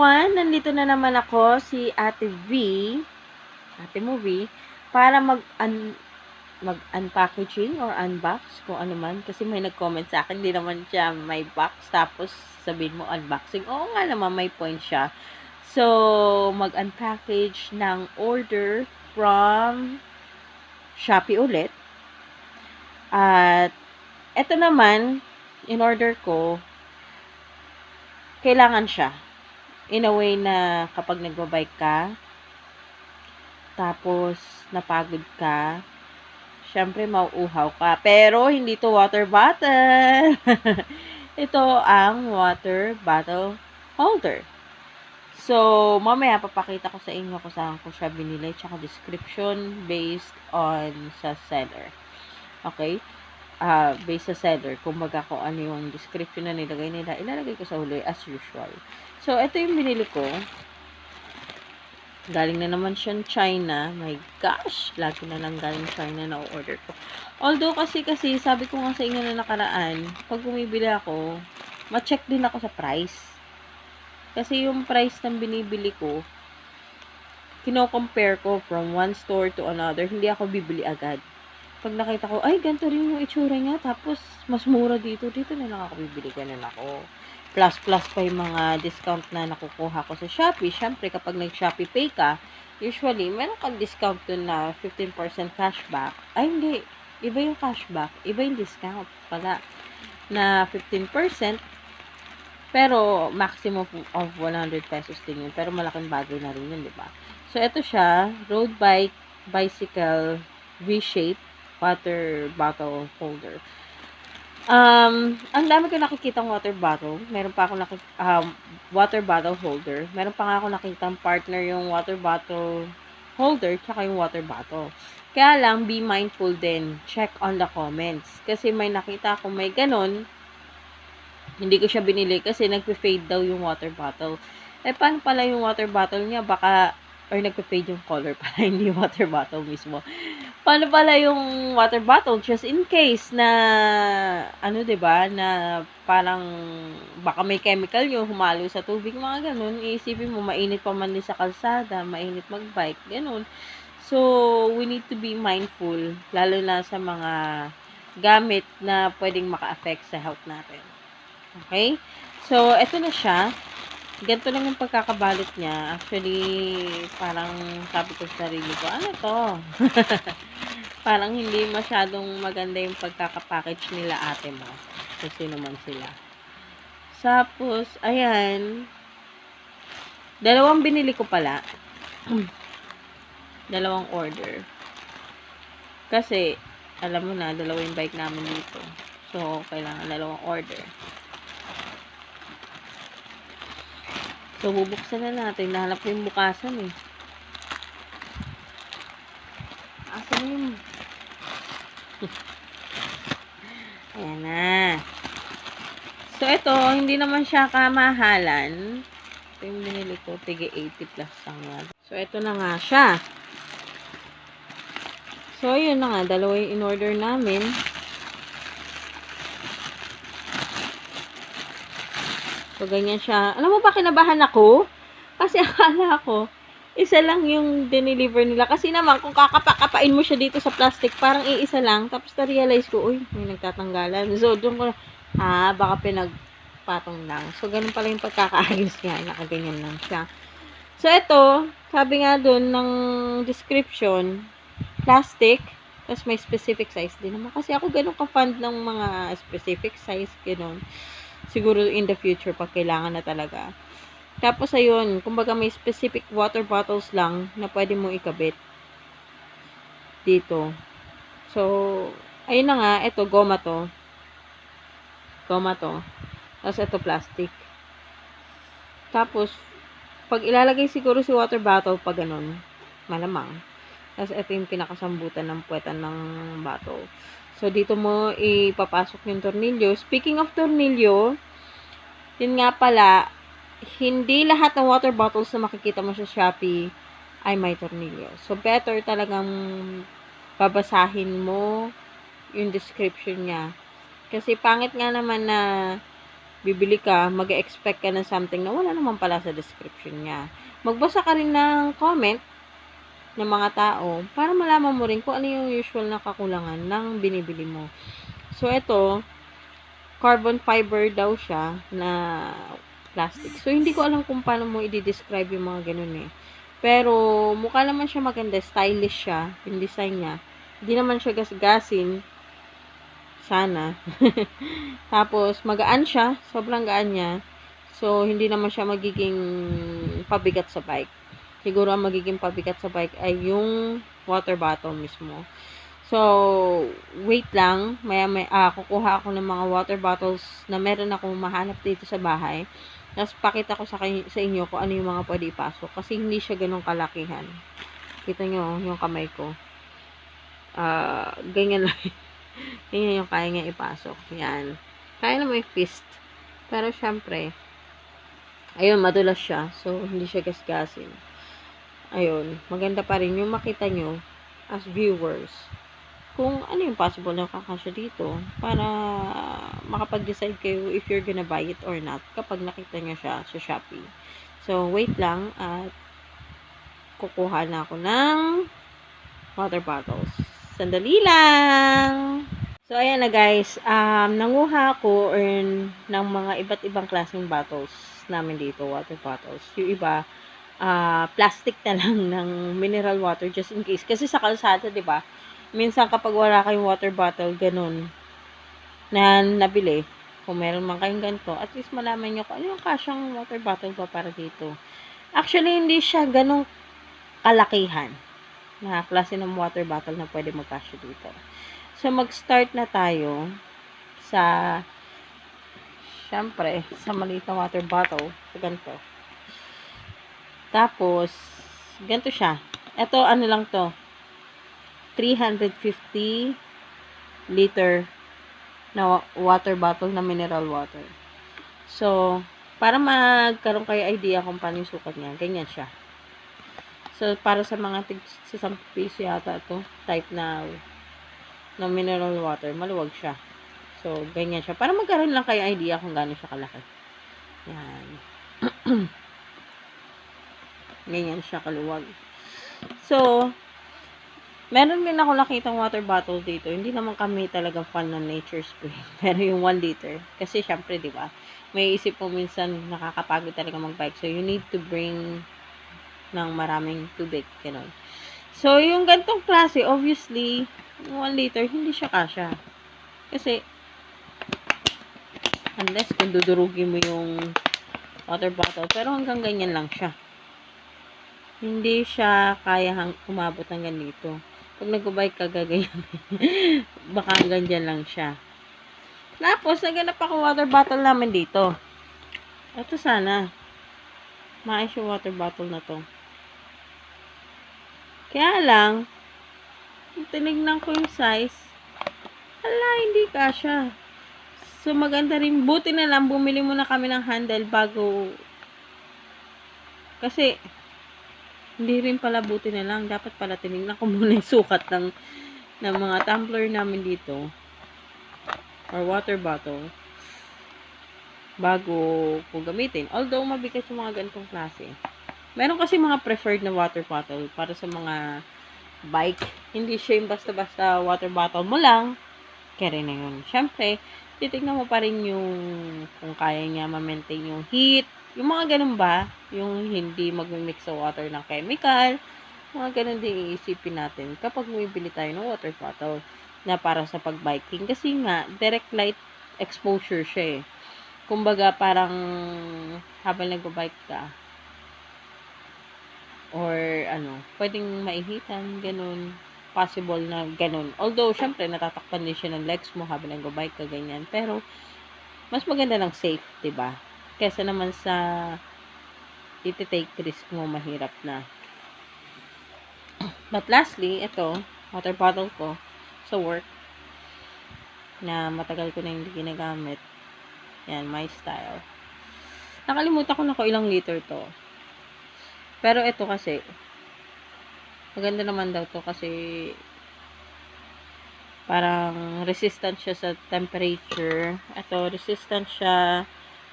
everyone! Nandito na naman ako, si Ate V, Ate Movie, para mag-unpackaging or unbox, kung ano man. Kasi may nag-comment sa akin, hindi naman siya may box, tapos sabihin mo unboxing. Oo nga naman, may point siya. So, mag-unpackage ng order from Shopee ulit. At, eto naman, in order ko, kailangan siya. In a way na kapag nagbabike ka, tapos napagod ka, syempre mauuhaw ka. Pero hindi to water bottle. Ito ang water bottle holder. So, mamaya papakita ko sa inyo kung saan ko siya binili, tsaka description based on sa seller. Okay? Based sa seller, kumbaga kung ano yung description na nilagay nila, ilalagay ko sa huli as usual. So, ito yung binili ko. Galing na naman siya China. My gosh! Lagi na lang galing China na order ko. Although, kasi sabi ko nga sa inyo na nakaraan, pag bumibili ako, ma-check din ako sa price. Kasi yung price ng binibili ko, kino-compare ko from one store to another. Hindi ako bibili agad. Pag nakita ko, ay, ganito rin yung itsura niya, tapos mas mura dito na lang ako bibili, ganun ako. Plus pa yung mga discount na nakukuha ko sa Shopee. Siyempre, kapag nag-Shopee Pay ka, usually, meron kang discount dun na 15% cashback. Ay, hindi. Iba yung cashback. Iba yung discount pala. Na 15%. Pero, maximum of 100 pesos din yun. Pero, malaking bagay na rin yun, di ba? So, ito siya. Road bike, bicycle, V-shape, water bottle holder. Ang dami ko nakikitang water bottle. Meron pa ako water bottle holder. Meron pa nga ako nakitang partner yung water bottle holder tsaka yung water bottle. Kaya lang, be mindful din. Check on the comments. Kasi may nakita akong may ganon. Hindi ko siya binili kasi nagpe-fade daw yung water bottle. Eh, paano pala yung water bottle niya? Baka, or nagpe-fade yung color pala, hindi yung water bottle mismo. Paano pala yung water bottle just in case na ano 'di ba na parang baka may chemical yung humalo sa tubig, mga ganun. Iisipin mo mainit pa man din sa kalsada, mainit magbike, ganun. So, we need to be mindful lalo na sa mga gamit na pwedeng maka-affect sa health natin. Okay? So, eto na siya. Ganito lang yung pagkakabalot niya. Actually, parang sabi ko sa sarili ko, ano to? Parang hindi masyadong maganda yung pagkakapackage nila ate mo. Kasi naman sila. Tapos, ayan. Dalawang binili ko pala. Dalawang order. Kasi, alam mo na, dalawa yung bike namin dito. So, kailangan dalawang order. So, bubuksan na natin. Nahanap ko yung bukasan eh. Asan yun? Ayan na. So, ito, hindi naman siya kamahalan. Ito yung binili ko. Tige 80 plus lang yan. So, ito na nga siya. So, yun na nga. Dalawa yung in-order namin. So, ganyan siya. Alam mo ba, kinabahan ako? Kasi akala ko, isa lang yung dineliver nila. Kasi naman, kung kakapakapain mo siya dito sa plastic, parang iisa lang. Tapos na-realize ko, uy, may nagtatanggalan. So, doon ko, baka pinagpatong lang. So, ganun pala yung pagkakaayos niya. Nakaganyan lang siya. So, ito, sabi nga doon ng description, plastic, tapos may specific size din naman. Kasi ako ganun ka-fund ng mga specific size, ganun. Siguro in the future, pag kailangan na talaga. Tapos, ayun, kumbaga may specific water bottles lang na pwede mo ikabit dito. So, ayun na nga, ito, goma to. Goma to. Tapos, ito, plastic. Tapos, pag ilalagay siguro si water bottle, pag ganun, malamang. Tapos, ito yung pinakasambutan ng puwetan ng bottle. So, dito mo ipapasok yung tornilyo. Speaking of tornilyo, yun nga pala, hindi lahat ng water bottles na makikita mo sa Shopee ay may tornilyo. So, better talagang babasahin mo yung description niya. Kasi pangit nga naman na bibili ka, mag-expect ka ng something na wala naman pala sa description niya. Magbasa ka rin ng comment ng mga tao para malaman mo rin kung ano yung usual na kakulangan ng binibili mo. So, ito, carbon fiber daw siya na plastic. So, hindi ko alam kung paano mo i-describe yung mga ganun eh. Pero, mukha naman siya maganda. Stylish siya. Yung design niya. Hindi naman siya gasgasin. Sana. Tapos, magaan siya. Sobrang gaan niya. So, hindi naman siya magiging pabigat sa bike. Siguro ang magiging pabigat sa bike ay yung water bottle mismo. So, wait lang. Kukuha ako ng mga water bottles na meron akong mahanap dito sa bahay. Tapos, pakita ko sa inyo kung ano yung mga pwede ipasok. Kasi hindi siya ganun kalakihan. Kita nyo, yung kamay ko. Ganyan lang. Ganyan yung kaya niya ipasok. Yan. Kaya na may fist. Pero, syempre, ayun, madulas siya. So, hindi siya gasgasin. Ayun, maganda pa rin yung makita nyo as viewers kung ano yung possible na kakasya dito para makapag-decide kayo if you're gonna buy it or not kapag nakita nyo siya sa Shopee. So, wait lang at kukuha na ako ng water bottles. Sandali lang! So, ayan na guys. Nanguha ako ng mga iba't ibang klaseng bottles namin dito, water bottles. Yung iba, plastic na lang ng mineral water just in case. Kasi sa kalsada, 'di ba? Minsan kapag wala kayong water bottle ganun na nabili, kung meron man kayong ganito, at least malaman niyo kung ano yung kasyang water bottle pa para dito. Actually, hindi siya ganung kalakihan na klase ng water bottle na pwede magkasya dito. So, mag-start na tayo sa syempre, sa maliit na water bottle. So, ganito. Tapos, ganito siya. Ito, ano lang to. 350 liter na water bottle na mineral water. So, para magkaroon kayo idea kung paano yung sukat niya, ganyan siya. So, para sa mga sa 10 piso yata ito, type na mineral water, maluwag siya. So, ganyan siya. Para magkaroon lang kayo idea kung gaano siya kalaki. Yan. Ganyan siya kaluwag. So, meron din ako nakitang water bottle dito. Hindi naman kami talagang fan ng Nature Spring. Pero yung 1 liter. Kasi syempre, di ba? May isip mo minsan nakakapagod talaga mag-bike. So, you need to bring ng maraming tubig. Ganun. So, yung gantong klase, obviously, 1 liter, hindi siya kasya. Kasi, unless kung dudurugin mo yung water bottle. Pero hanggang ganyan lang siya. Hindi siya kaya umabot hanggang dito. Pag nag-bike ka, gaganyan. Baka hanggang dyan lang siya. Tapos, naganap ako water bottle namin dito. Ito sana. Maayos yung water bottle na to. Kaya lang, tinignan ko yung size. Hala, hindi kasya. So, maganda rin. Buti na lang, bumili muna kami ng handle bago. Kasi, hindi rin pala buti na lang. Dapat pala tinignan ko muna yung sukat ng mga tumbler namin dito. Or water bottle. Bago ko gamitin. Although, mabigat yung mga ganitong klase. Meron kasi mga preferred na water bottle para sa mga bike. Hindi siya yung basta-basta water bottle mo lang. Kaya rin na yun. Siyempre, titignan mo pa rin yung kung kaya niya ma-maintain yung heat. Yung mga ganun ba? Yung hindi mag-mix sa water ng chemical. Mga ganun din iisipin natin kapag bumibili tayo ng water bottle na para sa pag-biking. Kasi nga, direct light exposure siya eh. Kumbaga, parang habang nag-bike ka, or pwedeng maihitan, ganun. Possible na ganun. Although, syempre, natatakpan din siya ng legs mo habang nag-bike ka, ganyan. Pero, mas maganda ng safe, diba? Kesa naman sa iti-take risk mo, mahirap na. But lastly, ito, water bottle ko sa work na matagal ko na hindi ginagamit. Yan, my style. Nakalimutan ko na kung ilang liter to. Pero ito kasi, maganda naman daw to kasi parang resistant siya sa temperature. Ito, resistant siya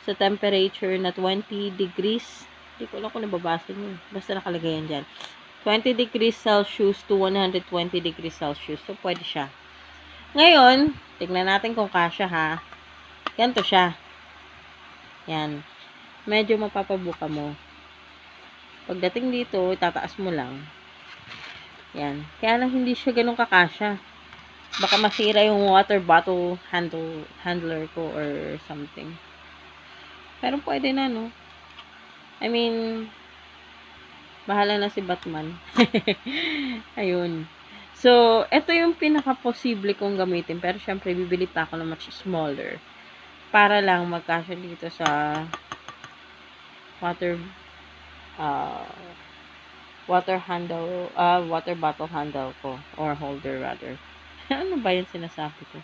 sa temperature na 20 degrees. Hindi ko alam kung nababasa nyo. Basta nakalagay yan dyan. 20 degrees Celsius to 120 degrees Celsius. So, pwede siya. Ngayon, tignan natin kung kasya ha. Ganito siya. Yan. Medyo mapapabuka mo. Pagdating dito, tataas mo lang. Yan. Kaya lang hindi siya ganun kakasya. Baka masira yung water bottle handler ko or something. Pero pwede na, no? I mean, bahala na si Batman. Ayun. So, ito yung pinaka-posible kong gamitin. Pero, syempre, bibili pa ako ng much smaller. Para lang magkasya dito sa water bottle handle ko. Or holder, rather. Ano ba yung sinasabi ko?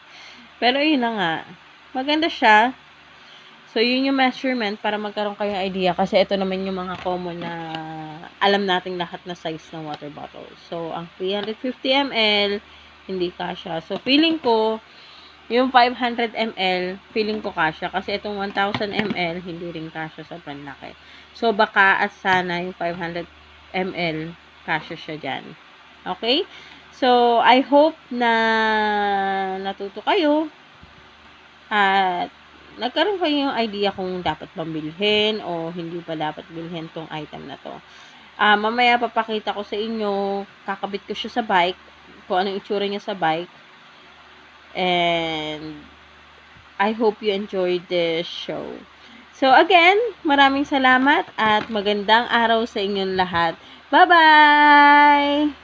Pero, yun na nga. Maganda siya. So, yun yung measurement para magkaroon kayo idea. Kasi ito naman yung mga common na alam nating lahat na size ng water bottle. So, ang 350 ml, hindi kasya. So, feeling ko, yung 500 ml, feeling ko kasya. Kasi itong 1000 ml, hindi rin kasya sa panlaki. So, baka at sana yung 500 ml, kasya siya dyan. Okay? So, I hope na natuto kayo. At nagkaroon kayo yung idea kung dapat bang bilhin o hindi pa dapat bilhin tong item na to. Mamaya papakita ko sa inyo, kakabit ko siya sa bike, kung anong itsura niya sa bike. And I hope you enjoyed this show. So again, maraming salamat at magandang araw sa inyong lahat. Bye-bye!